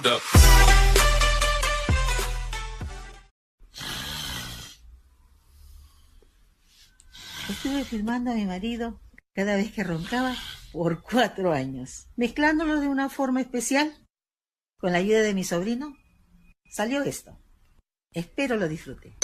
up. Estuve filmando a mi marido cada vez que roncaba por 4 años, mezclándolo de una forma especial. Con la ayuda de mi sobrino, salió esto. Espero lo disfrute.